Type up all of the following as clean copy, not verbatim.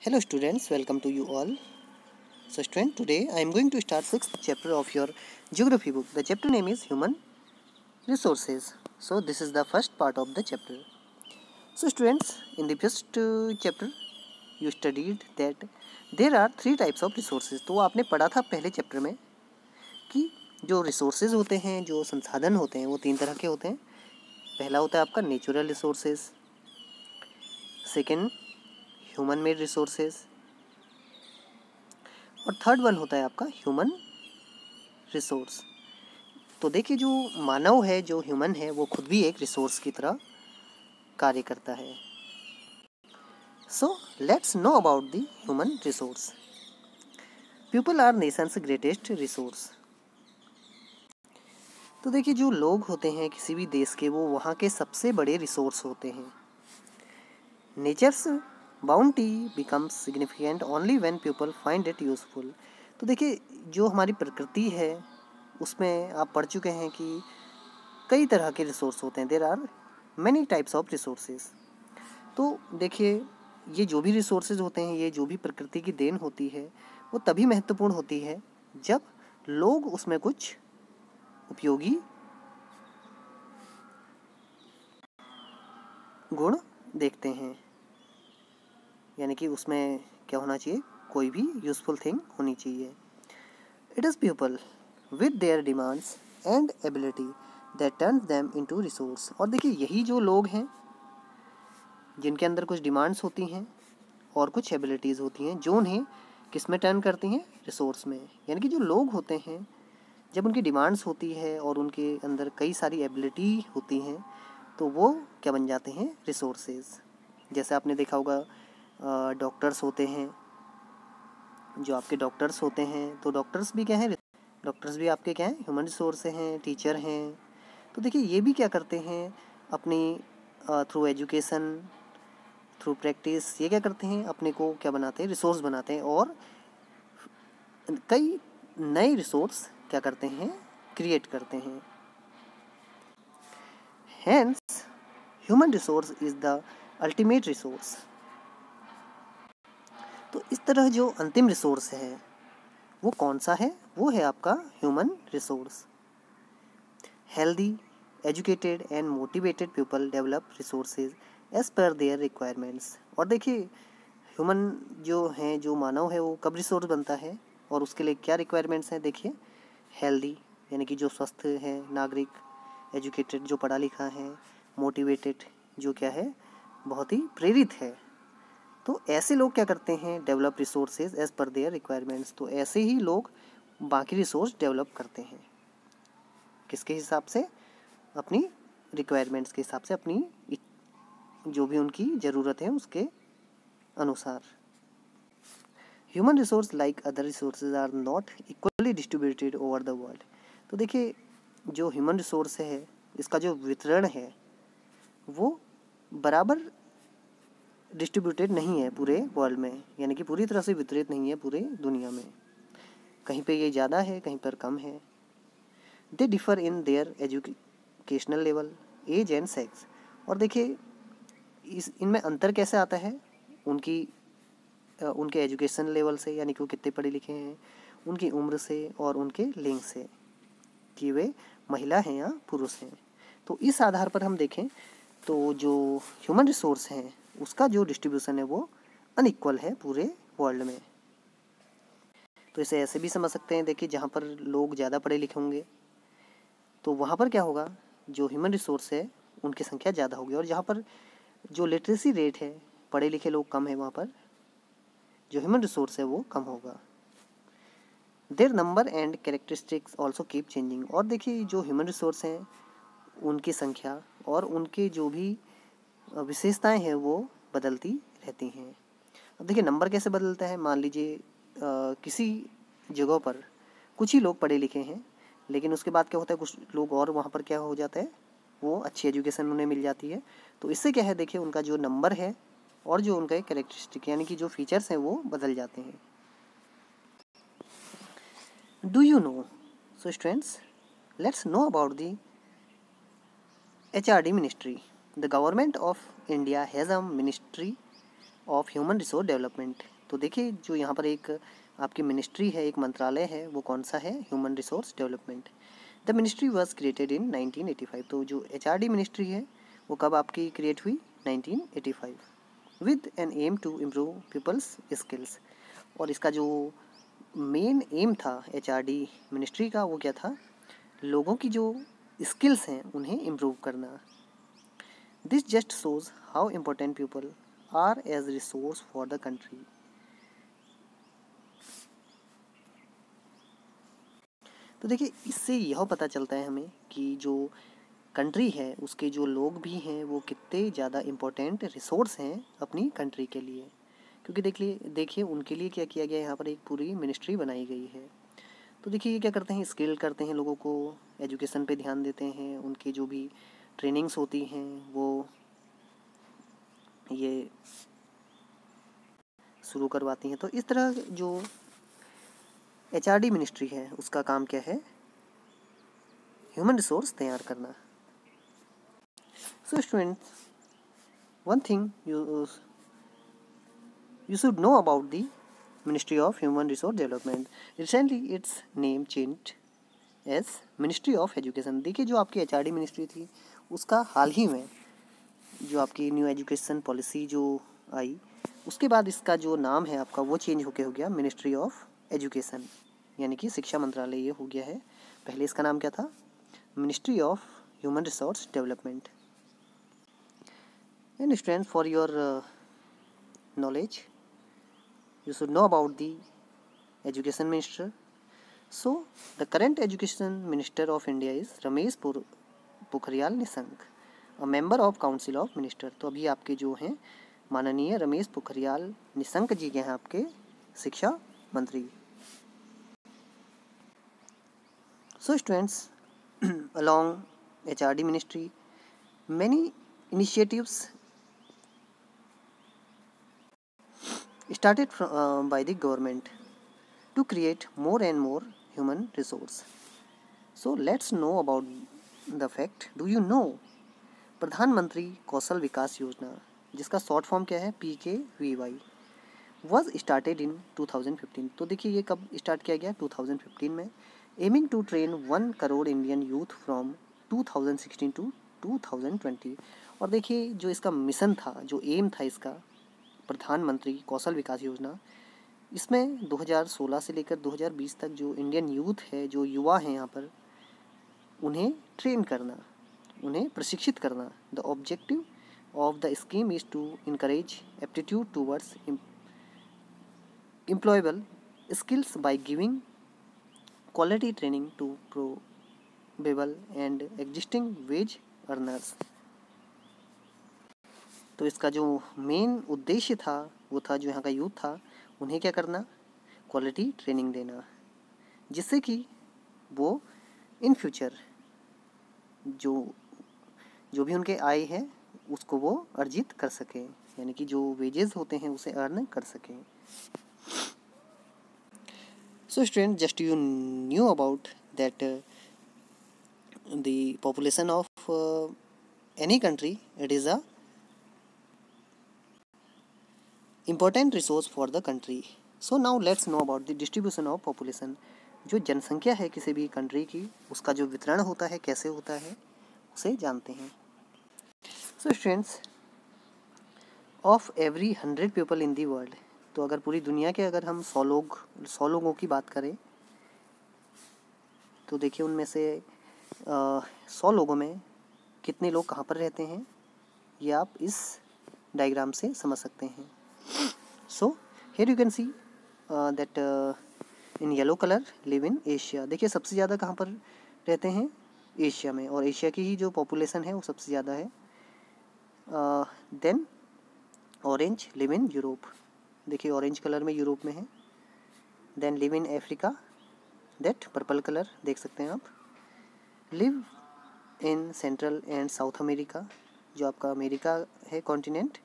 Hello students, welcome to you all. So student, today I am going to start 6th chapter of your geography book. The chapter name is Human Resources. So this is the first part of the chapter. So students, in the first chapter you studied that there are 3 types of resources. तो आपने पढ़ा था पहले chapter में कि जो resources होते हैं, जो संसाधन होते हैं, वो 3 तरह के होते हैं. पहला होता है आपका natural resources, second human made resources और थर्ड वन होता है आपका ह्यूमन रिसोर्स. तो देखिए, जो मानव है, जो ह्यूमन है, वो खुद भी एक रिसोर्स की तरह कार्य करता है. So let's know about the human resource. People are nation's greatest resource. तो देखिए, जो लोग होते हैं किसी भी देश के, वो वहाँ के सबसे बड़े रिसोर्स होते हैं. Nature's bounty becomes significant only when people find it useful. तो देखिए, जो हमारी प्रकृति है उसमें आप पढ़ चुके हैं कि कई तरह के रिसोर्स होते हैं. There are many types of resources. तो देखिए, ये जो भी रिसोर्सेज होते हैं, ये जो भी प्रकृति की देन होती है, वो तभी महत्वपूर्ण होती है जब लोग उसमें कुछ उपयोगी गुण देखते हैं. यानी कि उसमें क्या होना चाहिए, कोई भी यूजफुल थिंग होनी चाहिए. It is people with their demands and ability that turns them into resource. और देखिए, यही जो लोग हैं जिनके अंदर कुछ डिमांड्स होती हैं और कुछ एबिलिटीज़ होती हैं, जो उन्हें किस में टर्न करती हैं, रिसोर्स में. यानी कि जो लोग होते हैं, जब उनकी डिमांड्स होती है और उनके अंदर कई सारी एबिलिटी होती हैं, तो वो क्या बन जाते हैं, रिसोर्सेज. जैसे आपने देखा होगा, डॉक्टर्स होते हैं, जो आपके डॉक्टर्स होते हैं, तो डॉक्टर्स भी क्या हैं, डॉक्टर्स भी आपके क्या हैं, ह्यूमन रिसोर्स हैं. टीचर हैं, तो देखिए ये भी क्या करते हैं, अपनी थ्रू एजुकेशन, थ्रू प्रैक्टिस, ये क्या करते हैं, अपने को क्या बनाते हैं, रिसोर्स बनाते हैं और कई नए रिसोर्स क्या करते हैं, क्रिएट करते हैं. Hence human resource is the ultimate resource. तो इस तरह जो अंतिम रिसोर्स है वो कौन सा है, वो है आपका human resource. Healthy, educated and motivated people develop resources as per their requirements. और देखिए, ह्यूमन जो हैं, जो मानव है, वो कब रिसोर्स बनता है और उसके लिए क्या रिक्वायरमेंट्स हैं. देखिए, हेल्दी यानी कि जो स्वस्थ है नागरिक, एजुकेटेड जो पढ़ा लिखा है, मोटिवेटेड जो क्या है, बहुत ही प्रेरित है. तो ऐसे लोग क्या करते हैं, develop resources as per their requirements. तो ऐसे ही लोग बाकी रिसोर्स डेवलप करते हैं. किसके हिसाब से, अपनी रिक्वायरमेंट्स के हिसाब से, अपनी जो भी उनकी ज़रूरत है उसके अनुसार. Human resource like other resources are not equally distributed over the world. तो देखिए, जो ह्यूमन रिसोर्स है, इसका जो वितरण है वो बराबर डिस्ट्रीब्यूटेड नहीं है पूरे वर्ल्ड में. यानी कि पूरी तरह से वितरित नहीं है पूरे दुनिया में. कहीं पे ये ज़्यादा है, कहीं पर कम है. They differ in their educational level, age and sex. और देखिए, इनमें अंतर कैसे आता है, उनके एजुकेशन लेवल से, यानी कि वो कितने पढ़े लिखे हैं, उनकी उम्र से और उनके लिंग से, कि वे महिला हैं या पुरुष हैं. तो इस आधार पर हम देखें तो जो ह्यूमन रिसोर्स हैं उसका जो डिस्ट्रीब्यूशन है वो अनइक्वल है पूरे वर्ल्ड में. तो इसे ऐसे भी समझ सकते हैं, देखिए, जहाँ पर लोग ज़्यादा पढ़े लिखे होंगे तो वहाँ पर क्या होगा, जो ह्यूमन रिसोर्स है उनकी संख्या ज़्यादा होगी. और जहाँ पर जो लिटरेसी रेट है, पढ़े लिखे लोग कम है, वहाँ पर जो ह्यूमन रिसोर्स है वो कम होगा. Their number and characteristics also keep changing. और देखिए, जो ह्यूमन रिसोर्स हैं उनकी संख्या और उनके जो भी विशेषताएं हैं वो बदलती रहती हैं. अब देखिए, नंबर कैसे बदलता है. मान लीजिए किसी जगह पर कुछ ही लोग पढ़े लिखे हैं, लेकिन उसके बाद क्या होता है, कुछ लोग और वहाँ पर क्या हो जाता है, वो अच्छी एजुकेशन उन्हें मिल जाती है. तो इससे क्या है, देखिए, उनका जो नंबर है और जो उनका कैरेक्टरिस्टिक यानी कि जो फीचर्स हैं वो बदल जाते हैं. Do you know. So students, let's know about the HRD ministry. The government of India has a ministry of human resource development. तो देखिए जो यहाँ पर एक आपकी मिनिस्ट्री है, एक मंत्रालय है, वो कौन सा है? Human resource development. The ministry was created in 1985। तो जो HRD मिनिस्ट्री है वो कब आपकी क्रिएट हुई? 1985 with an aim to improve people's skills. और इसका जो मेन एम था HRD मिनिस्ट्री का, वो क्या था? लोगों की जो स्किल्स हैं उन्हें इम्प्रूव करना। This just shows how important people are as resource for the country. तो देखिए इससे यह पता चलता है हमें कि जो कंट्री है उसके जो लोग भी हैं वो कितने ज़्यादा इम्पोर्टेंट रिसोर्स हैं अपनी कंट्री के लिए। क्योंकि देखिए उनके लिए क्या किया गया, यहाँ पर एक पूरी मिनिस्ट्री बनाई गई है। तो देखिए ये क्या करते हैं? स्किल करते हैं, लोगों को एजुकेशन पे ध्यान देते हैं, उनकी जो भी ट्रेनिंग्स होती हैं वो ये शुरू करवाती हैं। तो इस तरह जो HRD मिनिस्ट्री है उसका काम क्या है? ह्यूमन रिसोर्स तैयार करना। So students, one thing you should know about the Ministry of Human Resource Development. Recently its name changed as Ministry of Education. देखिए जो आपकी HRD मिनिस्ट्री थी उसका हाल ही में जो आपकी न्यू एजुकेशन पॉलिसी जो आई उसके बाद इसका जो नाम है आपका वो चेंज होके हो गया मिनिस्ट्री ऑफ एजुकेशन, यानी कि शिक्षा मंत्रालय ये हो गया है। पहले इसका नाम क्या था? Ministry of human resource development. And students, for your knowledge, you should know about the education minister. So the current education minister of India is Ramesh Pokhriyal Nishank, a member of Council of Minister. तो अभी आपके जो हैं माननीय रमेश पोखरियाल निशंक जी के हैं आपके शिक्षा मंत्री। So students, along HRD ministry, many initiatives started by the government to create more and more human resource. So let's know about the fact. Do you know प्रधानमंत्री कौशल विकास योजना, जिसका शॉर्ट फॉर्म क्या है? PKVY, was started in 2015. तो देखिए ये कब start किया गया? 2015 में, aiming to train 1 crore Indian youth from 2016 to 2020। और देखिए जो इसका मिशन था, जो एम था इसका, प्रधानमंत्री कौशल विकास योजना, इसमें 2016 से लेकर 2020 तक जो इंडियन यूथ है, जो युवा हैं यहाँ पर, उन्हें ट्रेन करना, उन्हें प्रशिक्षित करना। The objective of the scheme is to encourage aptitude towards employable skills by giving quality training to probable and existing wage earners. तो इसका जो मेन उद्देश्य था वो था, जो यहाँ का यूथ था उन्हें क्या करना? क्वालिटी ट्रेनिंग देना, जिससे कि वो इन फ्यूचर जो भी उनके आय है उसको वो अर्जित कर सकें, यानी कि जो वेजेस होते हैं उसे अर्न कर सकें। So student, just you knew about that the population of any country, it is a important resource for the country. So now let's know about the distribution of population. जो जनसंख्या है किसी भी कंट्री की, उसका जो वितरण होता है, कैसे होता है, उसे जानते हैं। So students, of every 100 people in the world, तो अगर पूरी दुनिया के अगर हम 100 लोगों की बात करें तो देखिए उनमें से 100 लोगों में कितने लोग कहाँ पर रहते हैं, ये आप इस डायग्राम से समझ सकते हैं। So here you can see that in yellow color live in Asia. देखिए सबसे ज़्यादा कहाँ पर रहते हैं? एशिया में, और एशिया की ही जो पॉपुलेशन है वो सबसे ज़्यादा है। Then orange live in Europe, देखिए ऑरेंज कलर में यूरोप में है। Then live in Africa, that purple colour देख सकते हैं आप। Live in central and south America, जो आपका अमेरिका है कॉन्टिनेंट,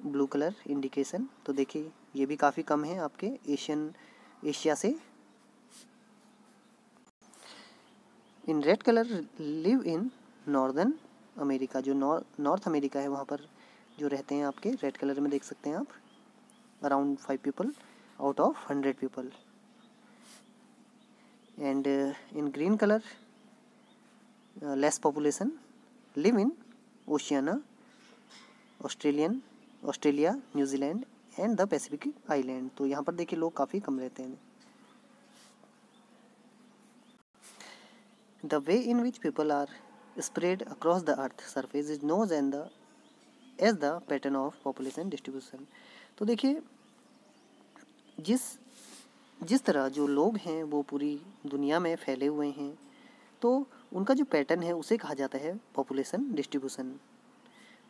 ब्लू कलर इंडिकेशन। तो देखिए ये भी काफ़ी कम है आपके एशिया से। In red colour live in northern America, जो नॉर्थ अमेरिका है वहाँ पर जो रहते हैं आपके रेड कलर में देख सकते हैं आप। around 5 people out of 100 people. And in green color, less population live in Oceania, Australia, New Zealand and the Pacific island. तो यहाँ पर देखिए लोग काफ़ी कम रहते हैं। The way in which people are spread across the earth surface is known as the pattern of population distribution. तो देखिए जिस तरह जो लोग हैं वो पूरी दुनिया में फैले हुए हैं, तो उनका जो पैटर्न है उसे कहा जाता है population distribution.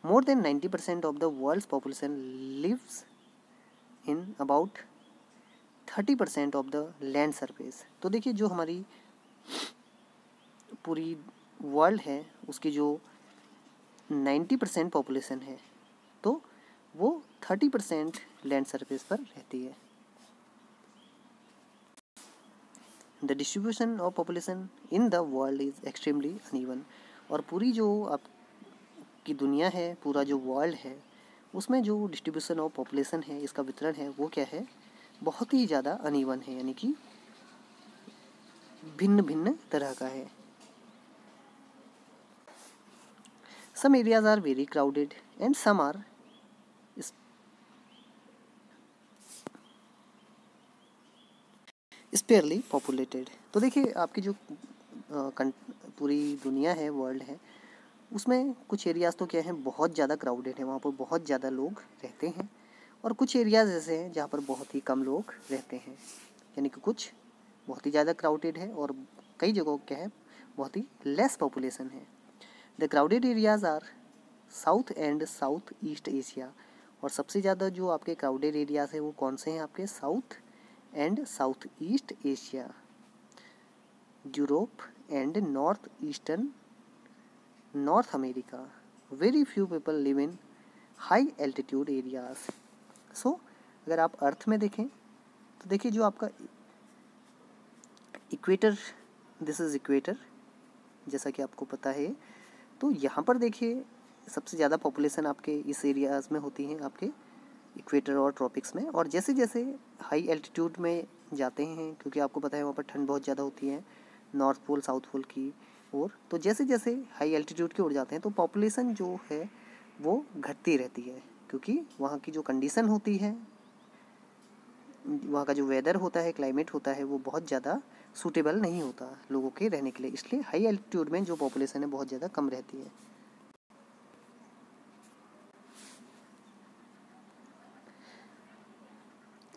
More than 90% of the world's population lives in about 30% of the land surface। तो देखिए जो हमारी पूरी वर्ल्ड है उसकी जो 90% पॉपुलेशन है, तो वो 30% लैंड सरफेस पर रहती है। The distribution of population in the world is extremely uneven. और पूरी जो आप की दुनिया है, पूरा जो वर्ल्ड है, उसमें जो डिस्ट्रीब्यूशन ऑफ पॉपुलेशन है, इसका वितरण है, वो क्या है, बहुत ही ज़्यादा अनइवन है, यानी कि भिन्न भिन्न तरह का है। Some areas are very crowded and some are sparsely populated. तो देखिए आपकी जो पूरी दुनिया है, वर्ल्ड है, उसमें कुछ एरियाज़ तो क्या है, बहुत ज़्यादा क्राउडेड है, वहाँ पर बहुत ज़्यादा लोग रहते हैं, और कुछ एरियाज़ ऐसे हैं जहाँ पर बहुत ही कम लोग रहते हैं, यानी कि कुछ बहुत ही ज़्यादा क्राउडेड है और कई जगहों क्या है, बहुत ही लेस पॉपुलेशन है। The crowded areas are south and south east Asia. और सबसे ज़्यादा जो आपके क्राउडेड एरियाज़ है वो कौन से हैं, आपके south and south east Asia, Europe and north eastern north America. Very few people live in high altitude areas. So अगर आप अर्थ में देखें तो देखिए जो आपका इक्वेटर, दिस इज़ इक्वेटर, जैसा कि आपको पता है, तो यहाँ पर देखिए सबसे ज़्यादा पॉपुलेशन आपके इस एरियाज़ में होती है, आपके इक्वेटर और ट्रॉपिक्स में। और जैसे जैसे हाई एल्टीट्यूड में जाते हैं, क्योंकि आपको पता है वहाँ पर ठंड बहुत ज़्यादा होती है, नॉर्थ पोल साउथ पोल की ओर, तो जैसे जैसे हाई एल्टीट्यूड की ओर जाते हैं तो पॉपुलेशन जो है वो घटती रहती है, क्योंकि वहाँ की जो कंडीशन होती है, वहाँ का जो वेदर होता है, क्लाइमेट होता है, वो बहुत ज़्यादा सूटेबल नहीं होता लोगों के रहने के लिए, इसलिए हाई एल्टीट्यूड में जो पॉपुलेशन है बहुत ज़्यादा कम रहती है।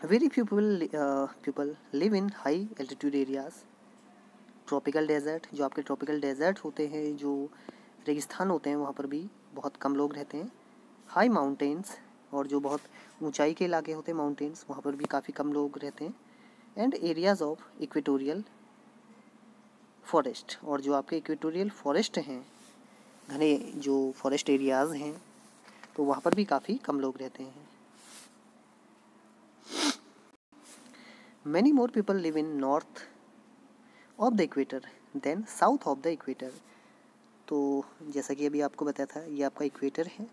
Very few people live in high altitude areas. Tropical desert, जो आपके ट्रॉपिकल डेजर्ट होते हैं, जो रेगिस्तान होते हैं, वहाँ पर भी बहुत कम लोग रहते हैं। हाई माउंटेन्स, और जो बहुत ऊंचाई के इलाके होते हैं माउंटेन्स, वहाँ पर भी काफ़ी कम लोग रहते हैं। And areas of equatorial forest, और जो आपके इक्वेटोरियल फॉरेस्ट हैं, घने जो फॉरेस्ट एरियाज़ हैं, तो वहाँ पर भी काफ़ी कम लोग रहते हैं। Many more people live in north of the equator than south of the equator. तो जैसा कि अभी आपको बताया था, ये आपका इक्वेटर है,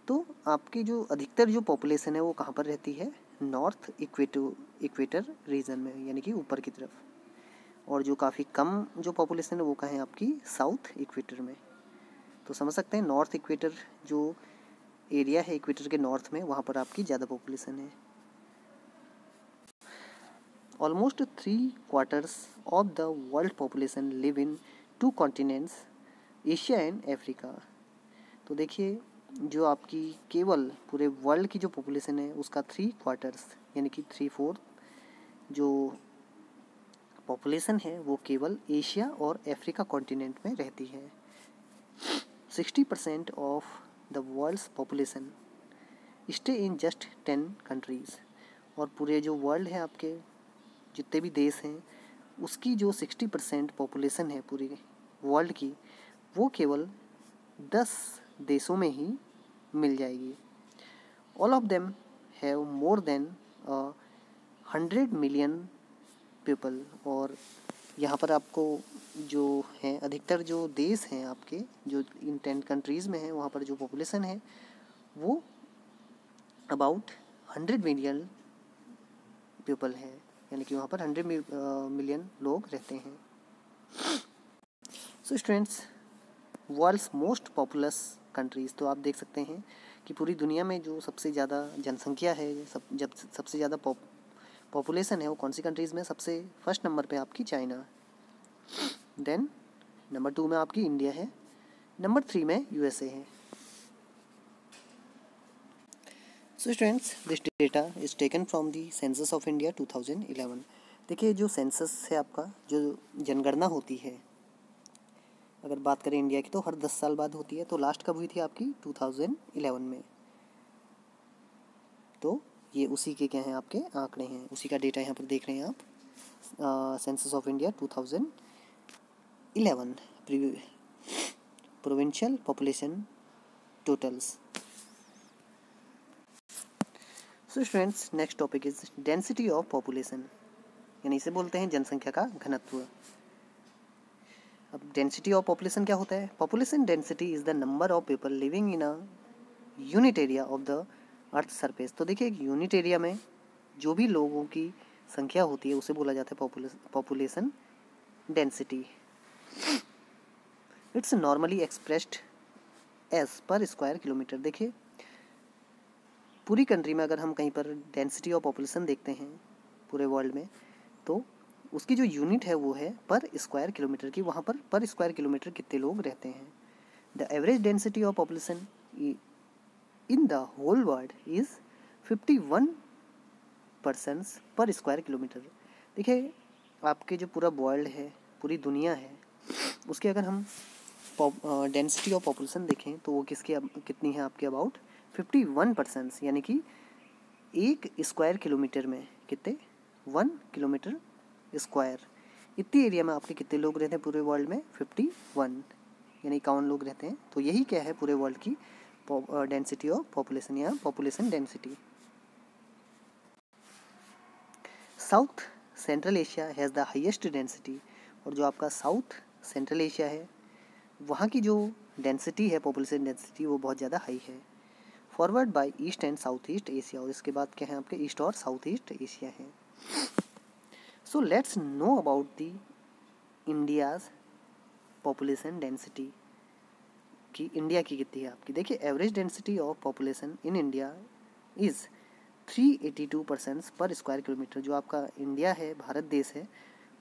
तो आपकी जो अधिकतर जो पॉपुलेशन है वो कहाँ पर रहती है, नॉर्थ इक्वेटर रीजन में, यानी कि ऊपर की तरफ। और जो काफ़ी कम जो पॉपुलेशन है वो कहाँ है, आपकी साउथ इक्वेटर में। तो समझ सकते हैं नॉर्थ इक्वेटर जो एरिया है इक्वेटर के नॉर्थ में, वहाँ पर आपकी ज़्यादा पॉपुलेशन है। Almost 3/4 of the world population live in 2 continents, Asia and Africa. तो देखिए जो आपकी केवल पूरे वर्ल्ड की जो पॉपुलेशन है उसका 3/4 यानी कि 3/4 जो पॉपुलेशन है वो केवल एशिया और अफ्रीका कॉन्टिनेंट में रहती है। 60% of the world's population stay in just 10 countries. और पूरे जो वर्ल्ड है आपके जितने भी देश हैं उसकी जो 60% पॉपुलेशन है पूरी वर्ल्ड की, वो केवल 10 देशों में ही मिल जाएगी। All of them have more than 100 million people. और यहाँ पर आपको जो है अधिकतर जो देश हैं आपके जो इन 10 कंट्रीज़ में हैं, वहाँ पर जो पॉपुलेशन है वो अबाउट 100 मिलियन पीपल है, यानी कि वहाँ पर 100 मिलियन लोग रहते हैं। So students, world's most populous countries, तो आप देख सकते हैं कि पूरी दुनिया में जो सबसे ज़्यादा जनसंख्या है, जब सबसे ज़्यादा पॉपुलेशन है, वो कौन सी कंट्रीज़ में? सबसे फर्स्ट नंबर पे आपकी चाइना, देन नंबर 2 में आपकी इंडिया है, नंबर 3 में यूएसए है। So students, this data is taken from the census of India 2011। देखिए, जो सेंसस है आपका, जो जनगणना होती है, अगर बात करें इंडिया की, तो हर 10 साल बाद होती है। तो लास्ट कब हुई थी आपकी? 2011 में। तो ये उसी के क्या हैं, आपके आंकड़े हैं, उसी का डेटा यहाँ पर देख रहे हैं आप। Census of India 2011, provincial population totals. So students, next topic is density of population, यानी इसे बोलते हैं जनसंख्या का घनत्व। अब डेंसिटी ऑफ पॉपुलेशन क्या होता है? Population density is the number of people living in a unit area of the earth surface. तो देखिए, एक यूनिट एरिया में जो भी लोगों की संख्या होती है उसे बोला जाता है population density. It's normally expressed as per square kilometre. देखिए, पूरी कंट्री में अगर हम कहीं पर डेंसिटी ऑफ पॉपुलेशन देखते हैं पूरे वर्ल्ड में, तो उसकी जो यूनिट है वो है पर स्क्वायर किलोमीटर की। वहाँ पर स्क्वायर किलोमीटर कितने लोग रहते हैं। The average density of population in the whole world is 51 persons per square kilometre. देखिए, आपके जो पूरा वर्ल्ड है, पूरी दुनिया है, उसके अगर हम डेंसिटी ऑफ पॉपुलेशन देखें तो वो कितनी है आपके? अबाउट 51 पर्सन्स, यानी कि एक स्क्वायर किलोमीटर में कितने? 1 किलोमीटर स्क्वायर। इतनी एरिया में आपके कितने लोग रहते हैं पूरे वर्ल्ड में? 51, यानी 51 लोग रहते हैं। तो यही क्या है पूरे वर्ल्ड की डेंसिटी ऑफ पॉपुलेशन या population density. South central Asia has the highest density, और जो आपका साउथ सेंट्रल एशिया है वहाँ की जो डेंसिटी है, पॉपुलेशन डेंसिटी, वो बहुत ज़्यादा हाई है। Forward bye east and south east Asia, और इसके बाद क्या है आपके? ईस्ट और साउथ ईस्ट एशिया है। So let's know about the India's population density, कि इंडिया की कितनी है आपकी। देखिए, average density of population in India is 382 persons per square kilometre. जो आपका इंडिया है, भारत देश है,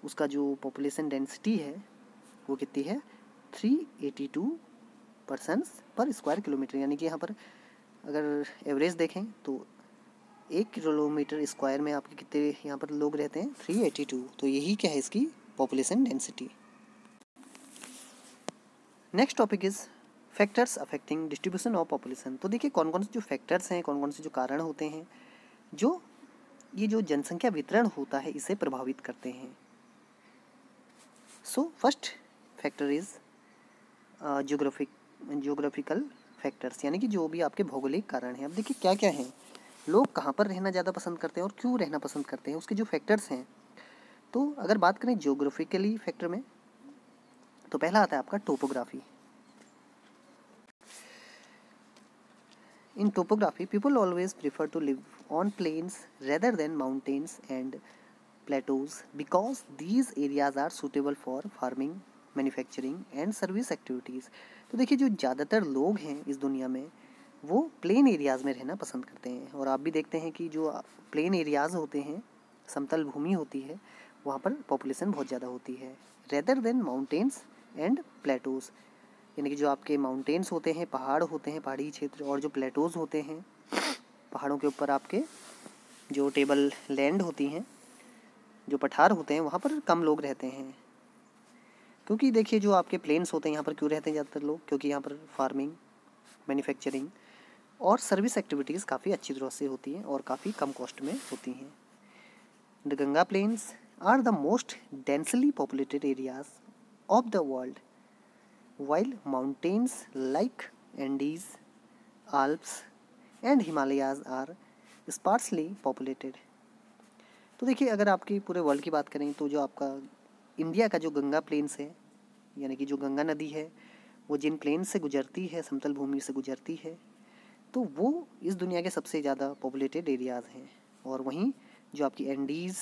उसका जो पॉपुलेशन डेंसिटी है वो कितनी है? 382 पर्सन्स पर स्क्वायर किलोमीटर, यानी कि यहाँ पर अगर एवरेज देखें तो 1 किलोमीटर स्क्वायर में आपके कितने यहाँ पर लोग रहते हैं? 382। तो यही क्या है इसकी population density. Next topic is factors affecting distribution of population. तो देखिए, कौन कौन से जो फैक्टर्स हैं, कौन कौन से जो कारण होते हैं जो ये जो जनसंख्या वितरण होता है इसे प्रभावित करते हैं। So first factor is geographical factors, यानी कि जो भी आपके भौगोलिक कारण हैं। अब देखिए क्या क्या हैं, लोग कहाँ पर रहना ज़्यादा पसंद करते हैं और क्यों रहना पसंद करते हैं, उसके जो फैक्टर्स हैं। तो अगर बात करें जियोग्राफिकली फैक्टर में, तो पहला आता है आपका topography. In topography people always prefer to live on plains rather than mountains and plateaus because these areas are suitable for farming, manufacturing and service activities. तो देखिए, जो ज़्यादातर लोग हैं इस दुनिया में वो प्लेन एरियाज़ में रहना पसंद करते हैं, और आप भी देखते हैं कि जो प्लेन एरियाज़ होते हैं, समतल भूमि होती है, वहाँ पर पॉपुलेशन बहुत ज़्यादा होती है। Rather than mountains and Plato's, यानी कि जो आपके माउंटेन्स होते हैं, पहाड़ होते हैं, पहाड़ी क्षेत्र, और जो प्लेटोज होते हैं, पहाड़ों के ऊपर आपके जो टेबल लैंड होती हैं, जो पठार होते हैं, वहाँ पर कम लोग रहते हैं। क्योंकि देखिए, जो आपके प्लेन्स होते हैं यहाँ पर क्यों रहते हैं ज़्यादातर लोग? क्योंकि यहाँ पर फार्मिंग, मैन्युफैक्चरिंग और सर्विस एक्टिविटीज़ काफ़ी अच्छी तरह से होती हैं और काफ़ी कम कॉस्ट में होती हैं। The Ganga plains are the most densely populated areas of the world, while mountains like Andes, Alps and Himalayas are sparsely populated। तो देखिए, अगर आपकी पूरे वर्ल्ड की बात करें तो जो आपका इंडिया का जो गंगा प्लेन्स है, यानी कि जो गंगा नदी है, वो जिन प्लेन्स से गुजरती है, समतल भूमि से गुजरती है, तो वो इस दुनिया के सबसे ज़्यादा पॉपुलेटेड एरियाज़ हैं। और वहीं जो आपकी एंडीज़,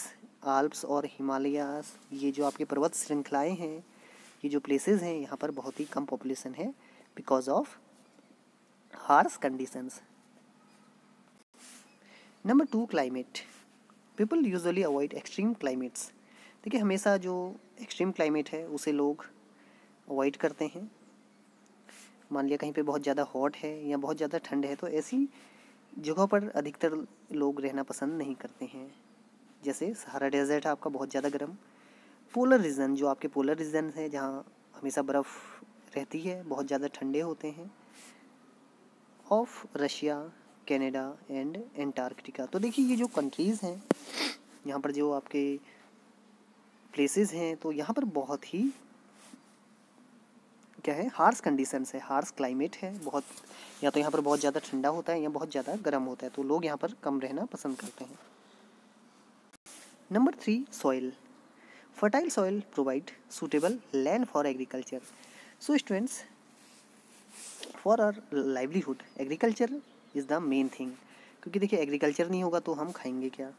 आल्प्स और हिमालयास, ये जो आपके पर्वत श्रृंखलाएँ हैं, ये जो प्लेसेस हैं, यहाँ पर बहुत ही कम पॉपुलेशन है because of harsh conditions. Number 2, climate. People usually avoid extreme climates. देखिए हमेशा जो एक्सट्रीम क्लाइमेट है उसे लोग अवॉइड करते हैं। मान लिया कहीं पे बहुत ज़्यादा हॉट है या बहुत ज़्यादा ठंड है, तो ऐसी जगहों पर अधिकतर लोग रहना पसंद नहीं करते हैं। जैसे सहारा डेजर्ट है आपका, बहुत ज़्यादा गर्म। पोलर रीजन, जो आपके पोलर रीजन है जहाँ हमेशा बर्फ़ रहती है, बहुत ज़्यादा ठंडे होते हैं। Of Russia, Canada and Antarctica. तो देखिए ये जो कंट्रीज़ हैं, यहाँ पर जो आपके प्लेसेस हैं, तो यहाँ पर बहुत ही क्या है, हार्श कंडीशंस है, हार्श क्लाइमेट है बहुत। या तो यहाँ पर बहुत ज़्यादा ठंडा होता है या बहुत ज़्यादा गर्म होता है, तो लोग यहाँ पर कम रहना पसंद करते हैं। Number 3, soil. Fertile soil provide suitable land for agriculture. So students, for our livelihood agriculture is the main thing. क्योंकि देखिए एग्रीकल्चर नहीं होगा तो हम खाएंगे क्या।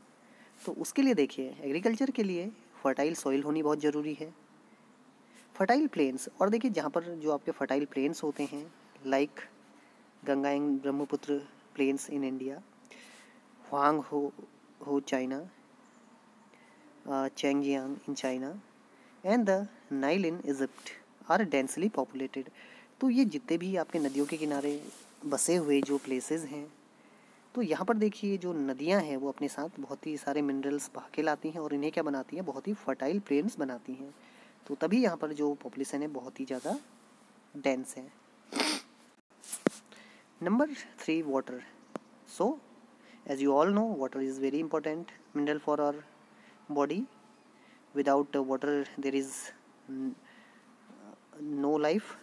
तो उसके लिए देखिए एग्रीकल्चर के लिए फर्टाइल सॉइल होनी बहुत ज़रूरी है। फर्टाइल प्लेन्स, और देखिए जहाँ पर जो आपके फर्टाइल प्लेन्स होते हैं, like Ganga and Brahmaputra plains in India, Huang Ho China, Changjiang in China and the Nile in Egypt are densely populated. तो ये जितने भी आपके नदियों के किनारे बसे हुए जो प्लेसेस हैं, तो यहाँ पर देखिए जो नदियाँ हैं वो अपने साथ बहुत ही सारे मिनरल्स बहा के लाती हैं और इन्हें क्या बनाती हैं, बहुत ही फर्टाइल प्लेन्स बनाती हैं। तो तभी यहाँ पर जो पॉपुलेशन है बहुत ही ज़्यादा डेंस है। Number 3, water. So as you all know, water is very important mineral for our body. Without water there is no life.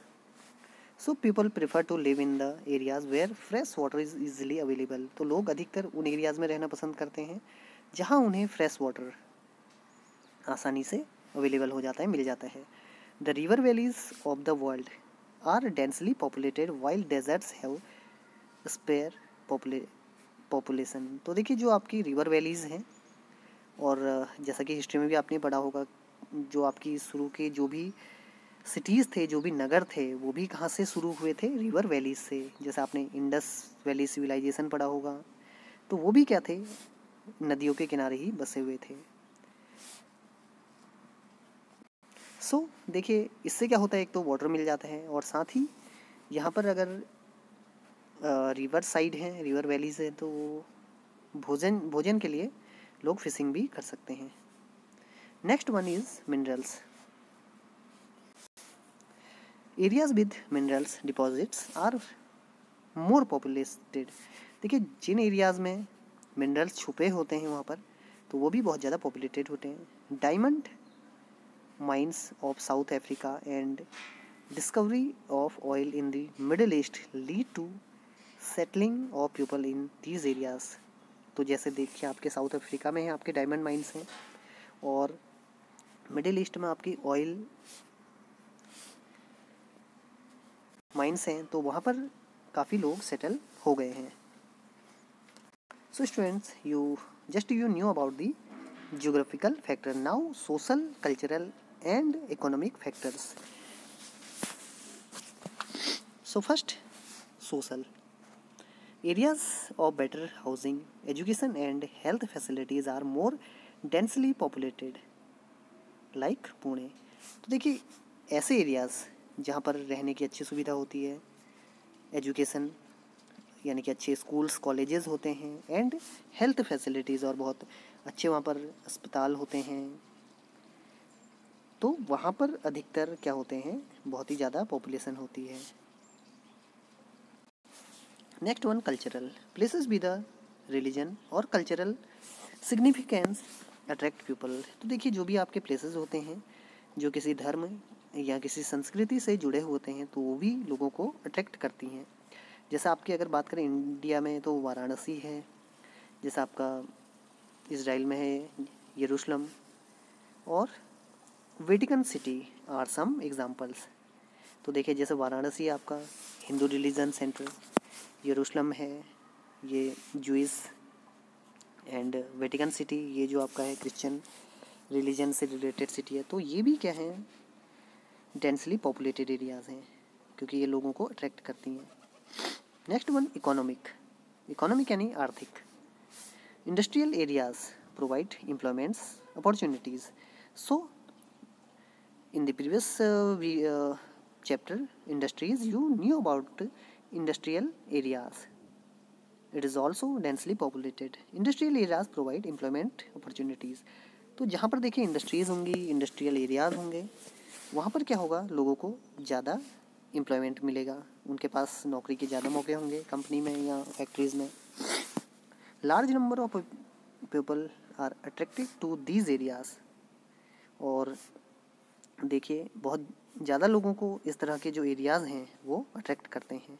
So people prefer to live in the areas where fresh water is easily available. तो लोग अधिकतर उन areas में रहना पसंद करते हैं जहाँ उन्हें फ्रेश वाटर आसानी से अवेलेबल हो जाता है, मिल जाता है। The river valleys of the world are densely populated while deserts have sparse population. तो देखिए जो आपकी रिवर वैलीज़ हैं, और जैसा कि हिस्ट्री में भी आपने पढ़ा होगा, जो आपकी शुरू के जो भी सिटीज़ थे, जो भी नगर थे, वो भी कहाँ से शुरू हुए थे, रिवर वैलीज से। जैसे आपने इंडस वैली सिविलाइजेशन पढ़ा होगा, तो वो भी क्या थे, नदियों के किनारे ही बसे हुए थे। सो देखिए इससे क्या होता है, एक तो वाटर मिल जाता है, और साथ ही यहाँ पर अगर रिवर साइड है, रिवर वैलीज है, तो भोजन के लिए लोग फिशिंग भी कर सकते हैं। Next one is minerals. Areas with minerals deposits are more populated. देखिए जिन एरियाज़ में मिनरल्स छुपे होते हैं वहाँ पर, तो वो भी बहुत ज़्यादा पॉपुलेटेड होते हैं। Diamond mines of south Africa and discovery of oil in the middle east lead to settling of people in these areas. तो जैसे देखिए आपके साउथ अफ्रीका में है आपके डायमंड माइंस हैं, और मिडिल ईस्ट में आपकी ऑयल माइंस हैं, तो वहाँ पर काफ़ी लोग सेटल हो गए हैं। So students, you knew about the geographical factor. Now social, cultural and economic factors. So first, social. Areas of better housing, education and health facilities are more densely populated, like Pune. तो देखिए ऐसे areas जहाँ पर रहने की अच्छी सुविधा होती है, एजुकेशन यानी कि अच्छे स्कूल्स कॉलेजेस होते हैं, एंड हेल्थ फैसिलिटीज़, और बहुत अच्छे वहाँ पर अस्पताल होते हैं, तो वहाँ पर अधिकतर क्या होते हैं, बहुत ही ज़्यादा पॉपुलेशन होती है। Next one, cultural. Places with the religion और कल्चरल सिग्निफिकेंस अट्रैक्ट पीपल। तो देखिए जो भी आपके प्लेसेस होते हैं जो किसी धर्म या किसी संस्कृति से जुड़े होते हैं, तो वो भी लोगों को अट्रैक्ट करती हैं। जैसे आपकी अगर बात करें इंडिया में, तो वाराणसी है, जैसा आपका इज़राइल में है यरूशलेम, और Vatican city are some examples. तो देखिए जैसे वाराणसी आपका हिंदू रिलीजन सेंटर, यरूशलेम है ये जूइश एंड वेटिकन सिटी, ये जो आपका है क्रिश्चियन रिलीजन से रिलेटेड सिटी है, तो ये भी क्या है, डेंसली पॉपुलेटेड एरियाज़ हैं, क्योंकि ये लोगों को अट्रैक्ट करती हैं। Next one, economic. इकोनॉमिक यानी आर्थिक। Industrial areas provide employments opportunities. So in the previous chapter industries, you knew about industrial areas. It is also densely populated. Industrial areas provide employment opportunities. तो जहाँ पर देखिए industries होंगी, industrial areas होंगे, वहाँ पर क्या होगा, लोगों को ज़्यादा एम्प्लॉयमेंट मिलेगा, उनके पास नौकरी के ज़्यादा मौके होंगे कंपनी में या फैक्ट्रीज़ में. Large number of people are attracted to these areas. और देखिए बहुत ज़्यादा लोगों को इस तरह के जो एरियाज़ हैं वो अट्रैक्ट करते हैं.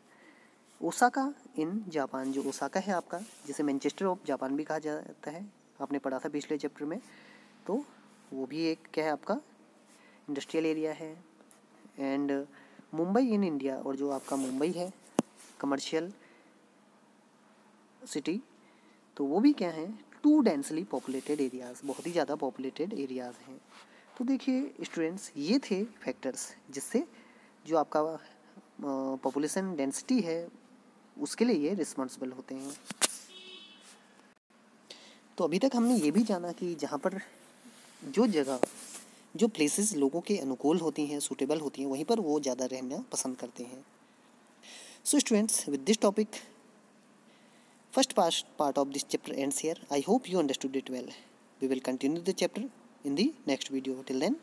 ओसाका इन जापान, जो ओसाका है आपका, जिसे मैनचेस्टर ऑफ जापान भी कहा जाता है, आपने पढ़ा था पिछले चैप्टर में, तो वो भी एक क्या है आपका इंडस्ट्रियल एरिया है. एंड मुंबई इन इंडिया, और जो आपका मुंबई है कमर्शियल सिटी, तो वो भी क्या है, टू डेंसली पॉपुलेटेड एरियाज़, बहुत ही ज़्यादा पॉपुलेटेड एरियाज़ हैं. तो देखिए स्टूडेंट्स, ये थे फैक्टर्स जिससे जो आपका पॉपुलेशन डेंसिटी है उसके लिए ये रिस्पॉन्सिबल होते हैं. तो अभी तक हमने ये भी जाना कि जहाँ पर जो जगह, जो प्लेसेस लोगों के अनुकूल होती हैं, सूटेबल होती हैं, वहीं पर वो ज़्यादा रहना पसंद करते हैं. So students, with this topic first part of this chapter ends here. I hope you understood it well. We will continue the chapter in the next video. Till then,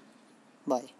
bye.